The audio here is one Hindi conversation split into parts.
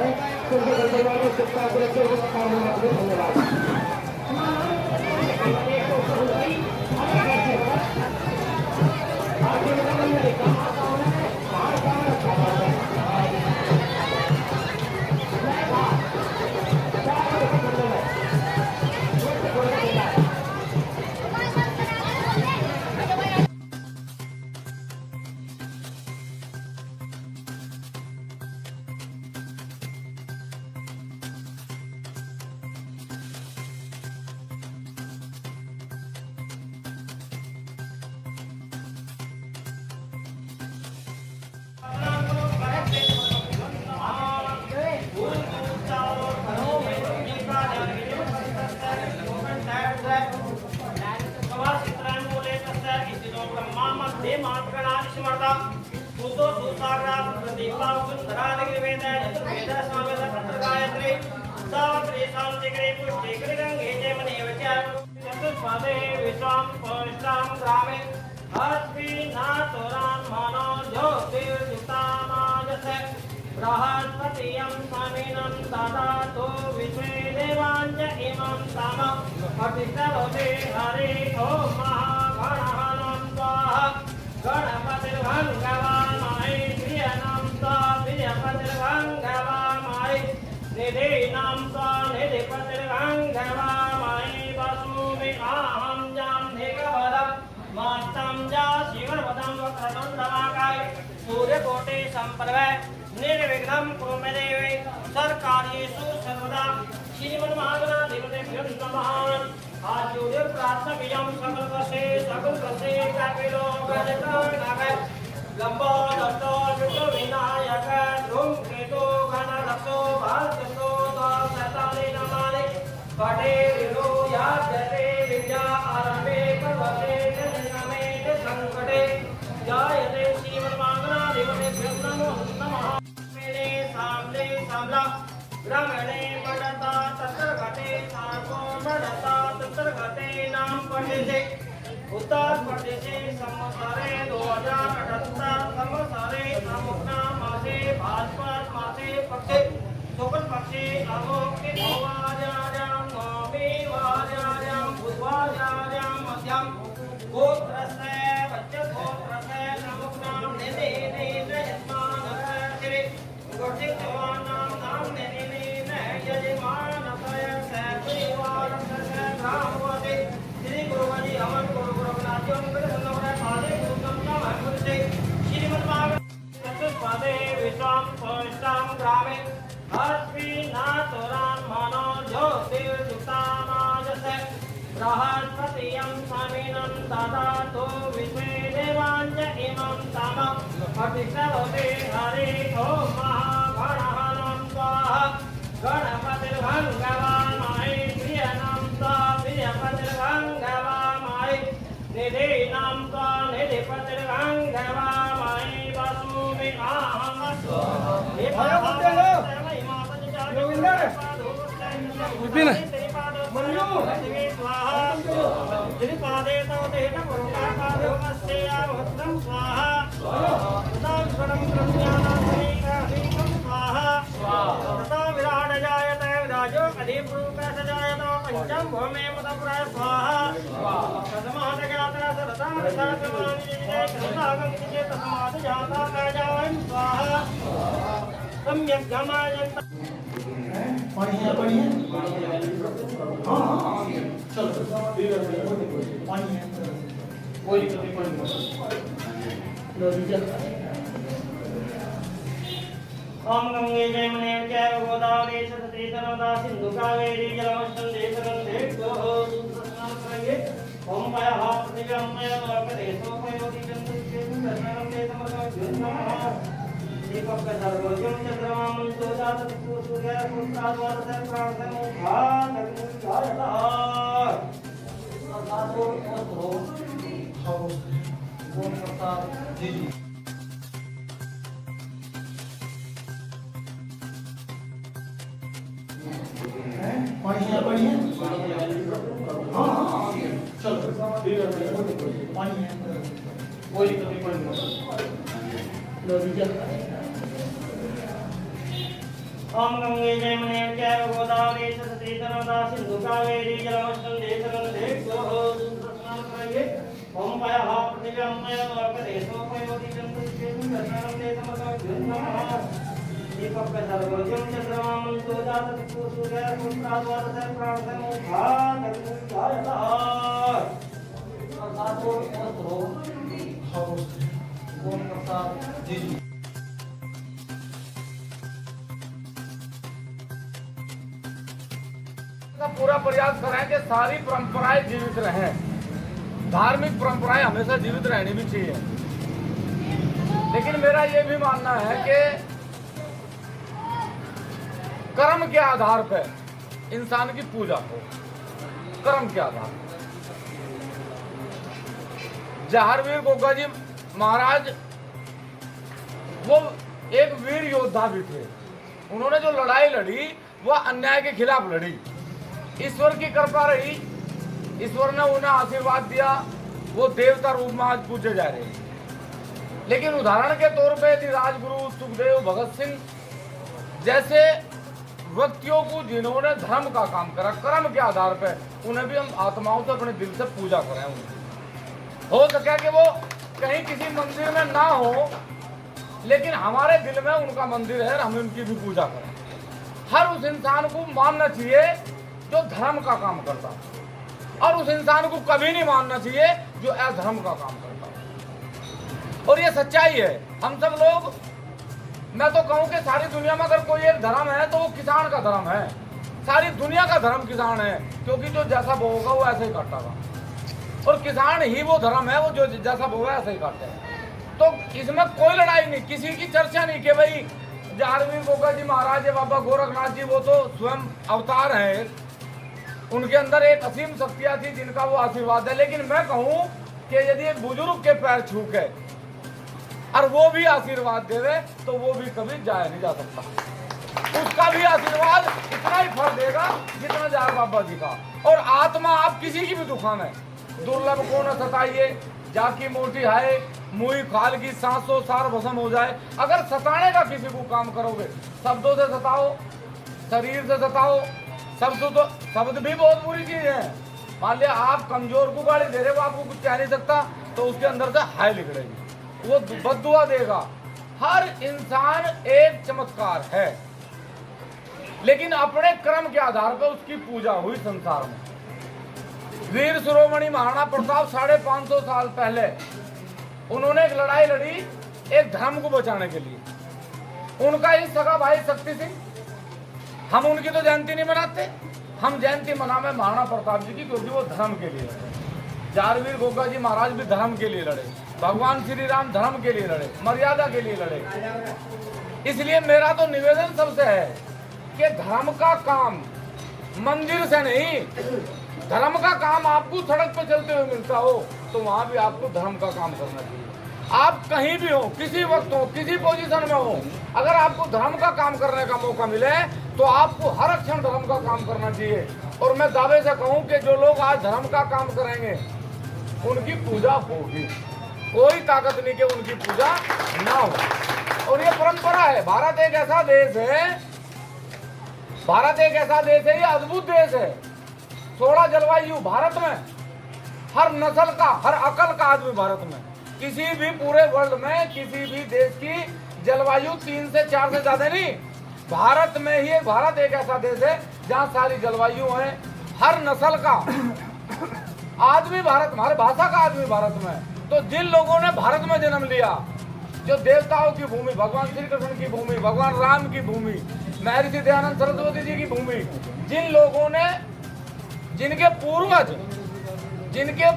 हैं उनके परिवार को शिक्षा सुरक्षा और कामना के धन्यवाद। बृहस्पतियं स्वामिनं ददातु विश्वे देवाञ्च इमं सामं प्रतिष्ठते हरे ॐ महागणहनं स्वाहा गणपतिर्भङ्गवामहे प्रियनं स्वाहा प्रियपतिर्भङ्गवामहे निधीनां स्वाहा निधिपतिर्भङ्गवामहे वसूमि अहं जाम्धिकवदं मास्तं जा शिववदं वक्रतुण्डमहाकाय सूर्यकोटि सम्प्रभा निर्विघ्नं कुरु मे देवी सर्वकार्येषु सर्वदा श्रीमन्महागणाधिपतिभ्यो नमः। आद्योदय प्रार्थनाभियां सकल कसे कापिलो गजकाय लंबो दत्तो विष्णु विनायक धूमकेतु गणरक्षो भारतो दाताले नमामि पटे विरो याजते विद्या आरंभे पर्वते नमे संकटे जायते श्रीमन्महागणाधिपतिभ्यो नमः। सामने सामला ब्रह्मणे पड़ता तत्र घटे साको पड़ता तत्र घटे नाम पढ़े उत्तर प्रदेशे संवत्सरे 2078 संवत्सरे अमुक्ना मासे भाद्रपद मासे पक्षे शुक्ल पक्षे अमुक्ति भवाजायां नवमी वाजायां बुधवाजायां मध्यम गोत्रस्य बच्चे गोत्रस्य अमुक्ना निधि निधि यजमान श्री गोत्रिक जवानां नाम निधि यजमान अतय सैपरिवार सर्व ग्रामवासी श्री गुरुवाजी अमन गुरुनाथों के धन्यवाद आदि गुरुतम महापुरुषे श्रीमद्भागवत पादे विश्वाम सोष्टाम ग्रामे अस्मिनातोरान मानो ज्योतिर्युक्तामाजसे बृहस्पतियं स्वामिनं ददातु विश्वे देवाञ्च इमं सामं प्रतिष्ठते हरे ॐ महागणहनं स्वाहा गणपतिर्भङ्गवामहे प्रियनं स्वाहा प्रियपतिर्भङ्गवामहे निधीनां स्वाहा निधिपतिर्भङ्गवामहे वसूमि अहं श्रीपादे तव देह पुरुषापादे मस्तेयावत्रं स्वाहा तथा विराट जायते विराजो अधिपुरुष जायतो पंचम भूमे मुदपुरा स्वाहा कस्मात् ज्ञातः सततं साधमानि कृतागं तस्मात् जाता काजायं स्वाहा सम्यक् गमायन्त पानी है हाँ चलो पानी है कोई दिक्कत नहीं पानी ओम गंगे जयमुने चैव गोदावरी सरस्वती नर्मदा सिंधु कावेरी जलमस्तन देशरं देवो स्नान करेंगे ओम मय हाथ दिव्यं मय लोकदेशो प्रयोति चंद्रके दर्शनं दे समर्पयामि दीपक का सर्वोज्जम चंद्रमा मंतो जात सूर्य पुत्राद्वार प्रार्थना भात अग्निजायता साधो ओतो खाओ ओम प्रसाद जी पानी है हाँ चलो पानी है कोई दिक्कत नहीं पानी ओम गंगे जयमुने चैव गोदावरी सरस्वती नर्मदा सिंधु कावेरी जलमस्कंदे सरस्वती स्नान करेंगे। ओम पयः पृथिव्यां मयमर्कदेशो पयोति चंद्रस्केतुं दर्शनं समकाव्यं दीपक सर्वज्ञं चंद्रमां मंतो जातको सूर्यपुत्राद्वादश प्रार्थनोखा धर्मोद्धारतः प्रसादो वस्त्रो ओम प्रसाद जी पूरा प्रयास करें कि सारी परंपराएं जीवित रहें। धार्मिक परंपराएं हमेशा जीवित रहनी भी चाहिए, लेकिन मेरा ये भी मानना है कि कर्म के आधार पर इंसान की पूजा हो। कर्म के आधार पर जहारवीर गोगा जी महाराज वो एक वीर योद्धा भी थे। उन्होंने जो लड़ाई लड़ी वह अन्याय के खिलाफ लड़ी। ईश्वर की कृपा रही, ईश्वर ने उन्हें आशीर्वाद दिया, वो देवता रूप में आज पूजे जा रहे हैं। लेकिन उदाहरण के तौर पे यदि राजगुरु सुखदेव भगत सिंह जैसे व्यक्तियों को जिन्होंने धर्म का काम करा, कर्म के आधार पर, उन्हें भी हम आत्माओं से अपने दिल से पूजा करें। उनकी हो सके कि वो कहीं किसी मंदिर में ना हो, लेकिन हमारे दिल में उनका मंदिर है, हम उनकी भी पूजा करें। हर उस इंसान को मानना चाहिए जो धर्म का काम करता है, और उस इंसान को कभी नहीं मानना चाहिए जो अधर्म का काम करता है। और ये सच्चाई है। हम सब लोग, मैं तो कहूं कि सारी दुनिया में अगर कोई एक धर्म है तो वो किसान का धर्म है। सारी दुनिया का धर्म किसान है, क्योंकि जो जैसा बोगा वो ऐसे ही काटेगा, और किसान ही वो धर्म है, वो जो जैसा बोगा ऐसे ही काटे। तो इसमें कोई लड़ाई नहीं, किसी की चर्चा नहीं कि भाई जहारवीर गोगा जी महाराज, बाबा गोरखनाथ जी वो तो स्वयं अवतार हैं, उनके अंदर एक असीम शक्तियां थी जिनका वो आशीर्वाद है। लेकिन मैं कहूं कि यदि एक बुजुर्ग के पैर छू के और वो भी आशीर्वाद देवे तो वो भी कभी जाया नहीं जा सकता। उसका भी आशीर्वाद इतना ही फल देगा जितना जार बाबा जी का। और आत्मा आप किसी की भी दुकान है, दुर्लभ को न सताइए, जाकी मोटी है मुई खाल की सांसों सार भस्म हो जाए। अगर सताने का किसी को काम करोगे, शब्दों से सताओ, शरीर से सताओ, शब्द भी बहुत बुरी चीज है। मान लिया आप कमजोर को गाली दे रहे हो, आपको कुछ कह नहीं सकता, तो उसके अंदर से हाय निकलेगी, वो बद्दुआ देगा। हर इंसान एक चमत्कार है, लेकिन अपने कर्म के आधार पर उसकी पूजा हुई संसार में। वीर शिरोमणि महाराणा प्रताप 550 साल पहले उन्होंने एक लड़ाई लड़ी एक धर्म को बचाने के लिए। उनका ही सगा भाई शक्ति सिंह, हम उनकी तो जयंती नहीं मनाते, हम जयंती मनावे महाराणा प्रताप जी की, क्योंकि वो धर्म के लिए लड़े। जहारवीर गोगा जी महाराज भी धर्म के लिए लड़े, भगवान श्री राम धर्म के लिए लड़े, मर्यादा के लिए लड़े। इसलिए मेरा तो निवेदन सबसे है कि धर्म का काम मंदिर से नहीं, धर्म का काम आपको सड़क पर चलते हुए मिलता हो तो वहां भी आपको धर्म का काम करना चाहिए। आप कहीं भी हो, किसी वक्त हो, किसी पोजीशन में हो, अगर आपको धर्म का काम करने का मौका मिले तो आपको हर क्षण धर्म का काम करना चाहिए। और मैं दावे से कहूं कि जो लोग आज धर्म का काम करेंगे उनकी पूजा होगी, कोई ताकत नहीं कि उनकी पूजा ना हो। और ये परंपरा है। भारत एक ऐसा देश है, भारत एक ऐसा देश है, ये अद्भुत देश है। 16 जलवायु भारत में, हर नस्ल का, हर अकल का आदमी भारत में। किसी भी पूरे वर्ल्ड में किसी भी देश की जलवायु 3 से 4 से ज्यादा नहीं। भारत में ही, भारत एक ऐसा देश है जहाँ सारी जलवायु है, हर नस्ल का आदमी भारत में, हर भाषा का आदमी भारत में। तो जिन लोगों ने भारत में जन्म लिया, जो देवताओं की भूमि, भगवान श्री कृष्ण की भूमि, भगवान राम की भूमि, महर्षि दयानंद सरस्वती जी की भूमि, जिन लोगों ने, जिनके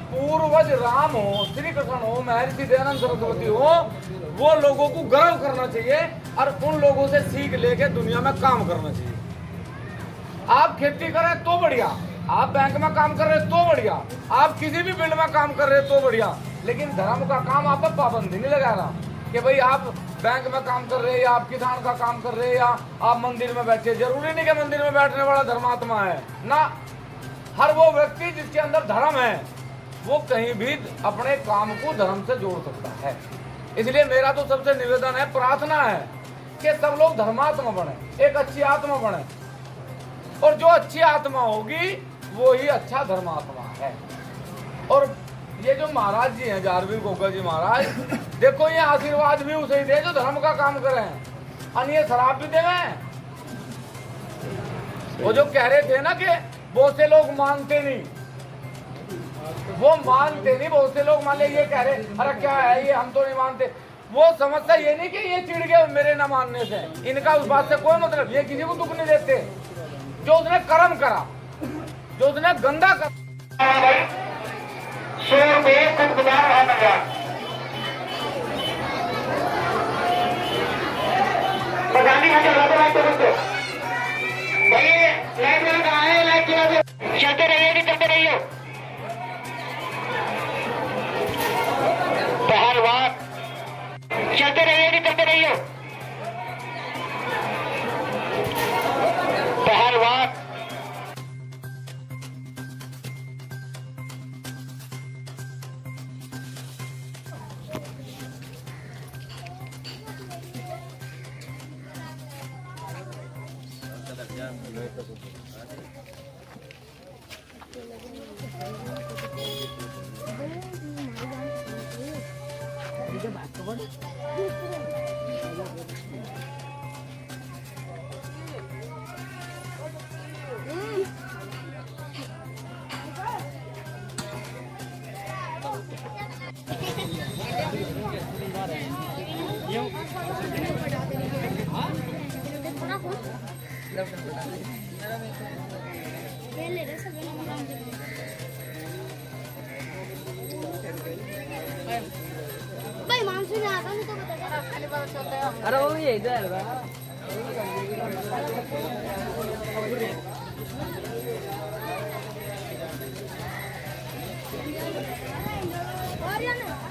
पूर्वज राम हो, श्री कृष्ण हो, महर्षि दयानंद सरस्वती हो, वो लोगों को गर्व करना चाहिए और उन लोगों से सीख लेके दुनिया में काम करना चाहिए। आप खेती करें तो बढ़िया, आप बैंक में काम कर रहे तो बढ़िया, आप किसी भी फील्ड में काम कर रहे तो बढ़िया, लेकिन धर्म का काम आप पर पाबंदी नहीं लगा रहा कि भाई आप बैंक में काम कर रहे हैं या आप किसान का काम कर रहे हैं या आप मंदिर में बैठे। जरूरी नहीं कि मंदिर में बैठने वाला धर्मात्मा है ना। हर वो व्यक्ति जिसके अंदर धर्म है वो कहीं भी अपने काम को धर्म से जोड़ सकता है। इसलिए मेरा तो सबसे निवेदन है, प्रार्थना है कि सब लोग धर्मात्मा बने, एक अच्छी आत्मा बने, और जो अच्छी आत्मा होगी वो ही अच्छा धर्मात्मा है। और ये जो महाराज जी हैं जारवीर गोगा जी महाराज, देखो ये आशीर्वाद भी उसे ही दे जो धर्म का काम करें, और ये शराब भी देवे। वो जो कह रहे थे ना कि बहुत से लोग मानते नहीं, वो मानते नहीं, बहुत से लोग मान ले ये कह रहे अरे क्या है ये, हम तो नहीं मानते। वो समझता ये नहीं कि ये चिढ़ गए मेरे न मानने से, इनका उस बात से कोई मतलब, ये किसी को दुख नहीं देते। जो उसने कर्म करा, जो उसने गंदा कर चलते रहिए, चलते रहिए। पहलवान चलते रहिए, चलते रहिए। पहलवान भाई मानसून आता नहीं तो बता खाली बात चलता है। अरे वो ये इधर है और या ना